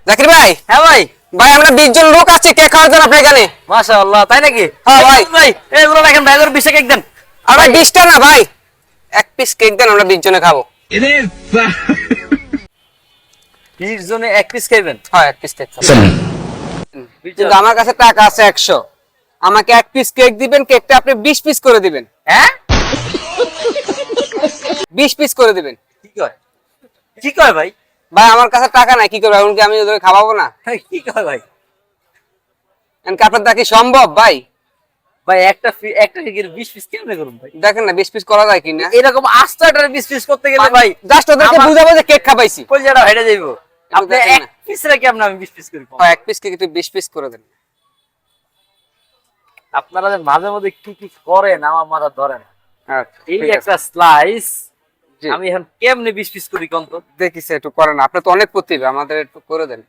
জাকির ভাই। হ্যাঁ ভাই। ভাই আমরা 20 জন লোক আছে কেক খাওয়ার জন্য আপনার এখানে। মাশাআল্লাহ, তাই নাকি? হ্যাঁ ভাই। ভাই এগুলো রাখেন ভাই, এগুলো 20 কেক দেন। আর ভাই 20টা না ভাই, এক পিস কেক দেন, আমরা 20 জনে খাবো। 20 জনে এক পিস খাইবেন? হ্যাঁ, এক পিস কেক খাবো। 20 কিন্তু আমার কাছে টাকা আছে 100, আমাকে এক পিস কেক দিবেন, কেকটা আপনি 20 পিস করে দিবেন। হ্যাঁ 20 পিস করে দিবেন। কি কয়? কি কয় ভাই? ভাই আমার কাছে টাকা নাই, কি করবো এমনকি আমি ওদের খাওয়াবো না? কি কয় ভাই? এমনকি আপনার তা কি সম্ভব ভাই? ভাই একটা কেকের 20 পিস কেমনে করুন ভাই? দেখেন না 20 পিস করা যায় কিনা। এরকম আস্তাটার 20 পিস করতে গেলে ভাই জাস্ট ওদেরকে আমার- বুঝাবো যে কেক খাবাইছি। কলজাটা হেডে যাইবো। আপনি দেখেন এক না। পিস রেখে আপনি আমি 20 পিস করি। এক পিস কেক একটু 20 পিস করে দেন। আপনারা যে মাঝে মধ্যে কি কি করেন আমার মাথা ধরে না। আচ্ছা, এই ঠিক আছে। একটা স্লাইস জি। আমি এখন কেমনে 20 পিস করি কোন তো? দেখিস একটু করেন, আপনার তো অনেক প্রতিভা, আমাদের একটু করে দেন।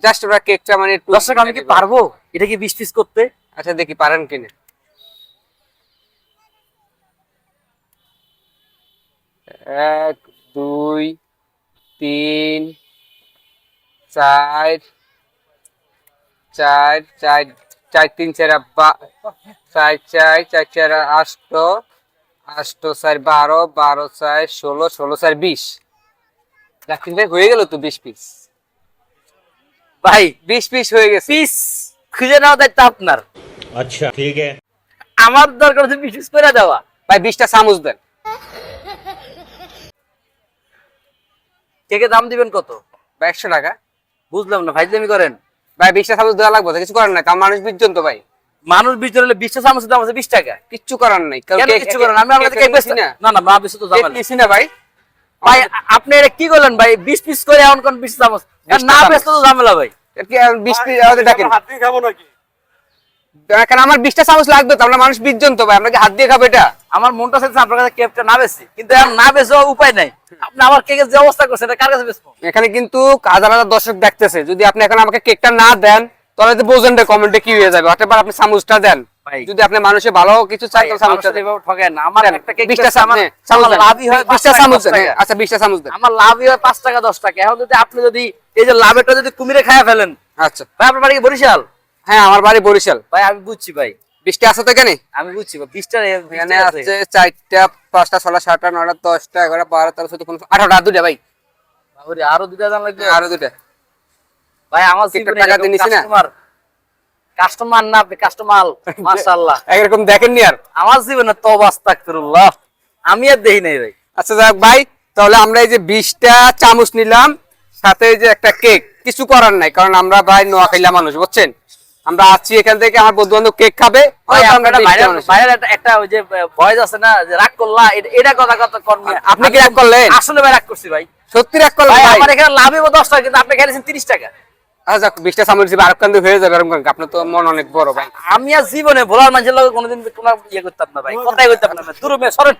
জাস্ট ওরা কেকটা মানে একটু। দর্শক আমি কি পারবো এটা কি 20 পিস করতে? আচ্ছা দেখি পারেন কিনা। 1 2 3 4 4 4 4 3 4 4 4 4 4 8 8 4 12 12 4 16 16 4 20। রাখিন ভাই হয়ে গেল তো 20 পিস। ভাই 20 পিস হয়ে গেছে। পিস খুঁজে নেওয়া দায়িত্ব আপনার। अच्छा ठीक है। আমার দরকার হচ্ছে 20 পিস করে দেওয়া। ভাই 20টা চামচ দেন। কেকের দাম দিবেন কত? ভাই 100 টাকা। বুঝলাম না, ফাইজলামি করেন। ভাই 20টা চামচ দেওয়া লাগবে, কিছু করার নাই, কারণ মানুষ 20 জন তো ভাই। মানুষ 20 জন হলে 20টা চামচের দাম আছে 20 টাকা। কিচ্ছু করার নাই, কারণ কেন কিচ্ছু করেন? আমি আপনাদের কেক বেচছি না। না না, মা বেচতে তো কেক ঝামেলা। নিছি না ভাই। ভাই আপনি এটা কি করলেন ভাই? 20 পিস করে এমন কোন 20 চামচ? 20 না চামচ। বেচতে তো ঝামেলা ভাই। এর কি 20 পিস আমাদের ডাকেন। দেখেন আমার 20টা চামচ লাগবে তো, আমরা মানুষ 20 জন তো ভাই, আমরা কি হাত দিয়ে খাবো এটা? আমার মনটা চাইছে আপনার কাছে কেকটা না বেচছি, কিন্তু এখন না বেচো উপায় নাই। আপনি আমার কেকের যে অবস্থা করছেন এটা কার কাছে বেচবো? এখানে কিন্তু হাজার হাজার দর্শক দেখতেছে, যদি আপনি এখন আমাকে কেকটা না দেন তাহলে তো বোঝেন না কমেন্টে কি হয়ে যাবে। অতএব আপনি চামচটা দেন, ভাই। যদি আপনি মানুষে ভালো কিছু চান তাহলে চামচটা মানুষের দেন। এভাবে ঠকায় না। আমার একটা কেক 20টা বেচছে, আমার চামচ দেন। লাভই হয় 20টা 5 চামচ টাকা, দেন। 10 টাকা। আচ্ছা 20টা চামচ দেন। আমার লাভই হয় 5 টাকা 10 টাকা। এখন যদি আপনি যদি এই যে লাভেরটা যদি কুমিরে খায়া ফেলেন, আচ্ছা ভাই আপনার বাড়ি কি বরিশাল? হ্যাঁ আমার বাড়ি বরিশাল। ভাই আমি বুঝছি ভাই, 20টা আছে তো এখানে। আমি বুঝছি ভাই। 20টা এখানে আছে 4টা 5টা 6টা 7টা 9টা 10টা 11টা 12 13 14 15 18টা, দুটা ভাই। আরো দুটা দাম লাগবে। আরো দুটা। ভাই আমার কেকটা জীবনে টাকা দিয়ে নিছি না? কাস্টমার না, আপনি কাস্টমার। মাশাআল্লাহ। এরকম দেখেননি আর। আমার জীবনে তওবা আস্তাগফিরুল্লাহ, আমি আর দেখি নাই ভাই। আচ্ছা যাক ভাই, তাহলে আমরা এই যে 20টা চামচ নিলাম, সাথে এই যে একটা কেক, কিছু করার নাই, কারণ আমরা ভাই নোয়াখাইলা মানুষ, বুঝছেন? আমরা আছি এখান থেকে, আমার বন্ধু বান্ধব কেক খাবে। ভাই আমরা আপনারা 20টা মানুষ। ভাইরাল একটা ওই যে ভয়েস আছে না যে রাগ করলা, এটা কথা কথা করবে। আপনি কি রাগ করলেন? আসলে ভাই রাগ করছি ভাই। সত্যি রাগ করলেন ভাই ভাই? আমার এখানে লাভ হইব 10 টাকা, কিন্তু আপনি খেলেছেন 30 টাকা। আচ্ছা যাক, 20টা চামচ দিবে, আরেক কান্দে হয়ে যাবে এরকম করেন। আপনার তো মন অনেক বড় ভাই। আমি আর জীবনে ভোলার মানুষের লগে কোনোদিন কোনো ইয়ে করতাম না ভাই, কথাই করতাম না। দূরে মে সরেন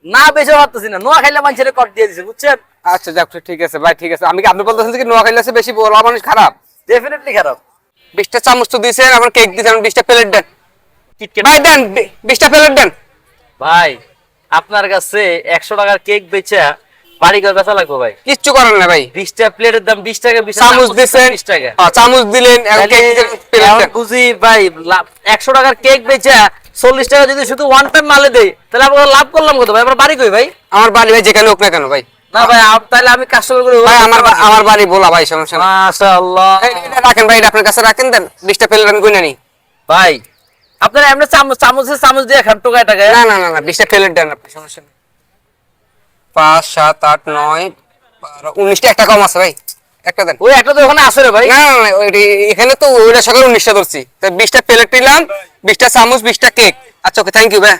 না, বেশি ভাবতেছি না। নোয়া খাইলে মানুষের কট দিয়ে দিছে, বুঝছেন? আচ্ছা যাক, ঠিক আছে ভাই, ঠিক আছে। আমি কি আপনি বলতেছেন যে নোয়াখাইলা আছে বেশি বড় মানুষ খারাপ? ডেফিনেটলি খারাপ। 20টা চামচ তো দিয়েছেন, আমার কেক দিয়েছেন, 20টা প্লেট দেন কিটকেট ভাই, দেন 20টা প্লেট দেন। ভাই আপনার কাছে 100 টাকার কেক বেচা বাড়ি ঘর বেচা লাগবে ভাই। কিচ্ছু করার না ভাই। 20টা প্লেটের দাম 20 টাকা, 20 চামচ দিয়েছেন, 20 টাকা। চামচ দিলেন, এখন কেক দিলেন, প্লেট এখন দেন। বুঝি ভাই 100 টাকার কেক বেচা 40 টাকা যদি শুধু ওয়ান টাইম মালে দেই, তাহলে আমরা লাভ করলাম কত ভাই? আমরা বাড়ি কই ভাই? আমার বাড়ি ভাই যেখানে হোক না কেন ভাই। না ভাই তাহলে আমি কাস্টমার করে ভাই আমার বাড়ি বলা ভাই, সমস্যা না। মাশাআল্লাহ। এটা রাখেন ভাই, এটা আপনার কাছে রাখেন, দেন 20টা প্লেট আমি কইনা নি। ভাই আপনারা এমনি চামচ দিয়ে খান টোকায় টাকায়। না না না না, 20টা প্লেট দেন আপনি, সমস্যা নেই। 5 7 8 9 12 19টা, একটা কম আছে ভাই, একটা দেন। ওই একটা তো ওখানে আছে রে ভাই। না না না, এখানে তো ওইটা সকালে 19টা ধরছি, তাই 20টা প্লেট নিলাম, 20টা চামচ, 20টা কেক। আচ্ছা ওকে, থ্যাংক ইউ ভাই।